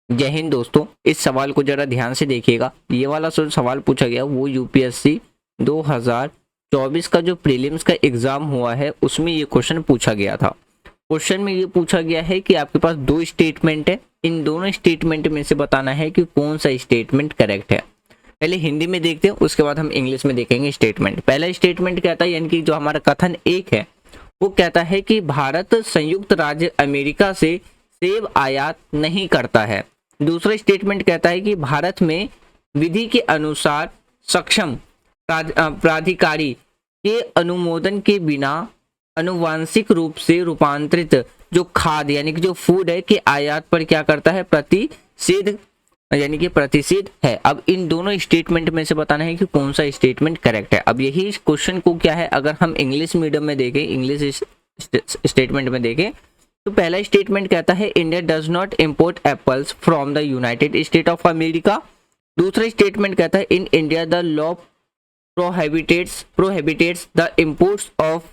जय हिंद दोस्तों, इस सवाल को जरा ध्यान से देखिएगा। ये वाला जो सवाल पूछा गया वो यूपीएससी 2024 का जो प्रीलिम्स का एग्जाम हुआ है उसमें ये क्वेश्चन पूछा गया था। क्वेश्चन में ये पूछा गया है कि आपके पास दो स्टेटमेंट है, इन दोनों स्टेटमेंट में से बताना है कि कौन सा स्टेटमेंट करेक्ट है। पहले हिंदी में देखते हैं, उसके बाद हम इंग्लिश में देखेंगे स्टेटमेंट। पहला स्टेटमेंट कहता है, यानी कि जो हमारा कथन एक है वो कहता है कि भारत संयुक्त राज्य अमेरिका से सेब आयात नहीं करता है। दूसरा स्टेटमेंट कहता है कि भारत में विधि के अनुसार सक्षम प्राधिकारी के अनुमोदन के बिना अनुवांशिक रूप से रूपांतरित जो खाद्य यानी कि जो फूड है के आयात पर क्या करता है, प्रतिषेध यानी कि प्रतिषेध है। अब इन दोनों स्टेटमेंट में से बताना है कि कौन सा स्टेटमेंट करेक्ट है। अब यही क्वेश्चन को क्या है, अगर हम इंग्लिश मीडियम में देखें, इंग्लिश स्टेटमेंट में देखें तो पहला स्टेटमेंट कहता है India does not import apples from the United State of America. दूसरा स्टेटमेंट कहता है in India the law prohibits the imports of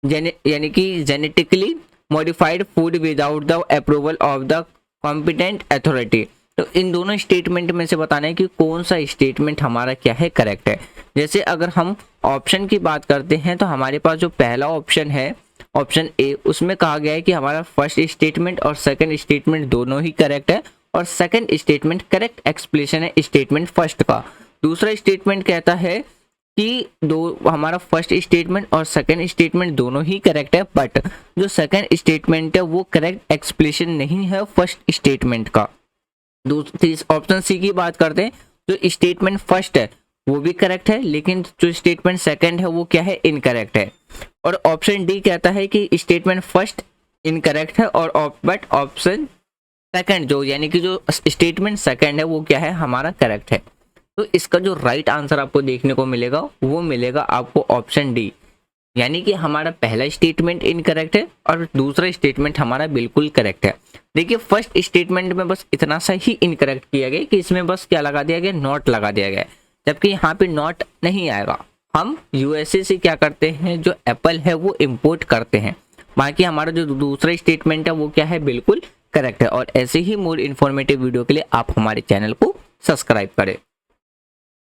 यानी कि genetically modified food without the approval of the competent authority. तो इन दोनों स्टेटमेंट में से बताना है कि कौन सा स्टेटमेंट हमारा क्या है, करेक्ट है। जैसे अगर हम ऑप्शन की बात करते हैं तो हमारे पास जो पहला ऑप्शन है, ऑप्शन ए, उसमें कहा गया है कि हमारा फर्स्ट स्टेटमेंट और सेकंड स्टेटमेंट दोनों ही करेक्ट है और सेकंड स्टेटमेंट करेक्ट एक्सप्लेनेशन है स्टेटमेंट फर्स्ट का। दूसरा स्टेटमेंट कहता है कि हमारा फर्स्ट स्टेटमेंट और सेकंड स्टेटमेंट दोनों ही करेक्ट है, बट जो सेकंड स्टेटमेंट है वो करेक्ट एक्सप्लेनेशन नहीं है फर्स्ट स्टेटमेंट का। ऑप्शन सी की बात करते हैं, जो स्टेटमेंट फर्स्ट है वो भी करेक्ट है, लेकिन जो स्टेटमेंट सेकंड है वो क्या है, इनकरेक्ट है। और ऑप्शन डी कहता है कि स्टेटमेंट फर्स्ट इनकरेक्ट है और बट ऑप्शन सेकंड जो यानी कि जो स्टेटमेंट सेकंड है वो क्या है, हमारा करेक्ट है। तो इसका जो राइट आंसर आपको देखने को मिलेगा वो मिलेगा आपको ऑप्शन डी, यानी कि हमारा पहला स्टेटमेंट इनकरेक्ट है और दूसरा स्टेटमेंट हमारा बिल्कुल करेक्ट है। देखिए फर्स्ट स्टेटमेंट में बस इतना सा ही इनकरेक्ट किया गया कि इसमें बस क्या लगा दिया गया, नॉट लगा दिया गया, जबकि यहाँ पे नॉट नहीं आएगा। हम यूएसए से क्या करते हैं, जो एप्पल है वो इंपोर्ट करते हैं। बाकी हमारा जो दूसरा स्टेटमेंट है वो क्या है, बिल्कुल करेक्ट है। और ऐसे ही मोर इन्फॉर्मेटिव वीडियो के लिए आप हमारे चैनल को सब्सक्राइब करें।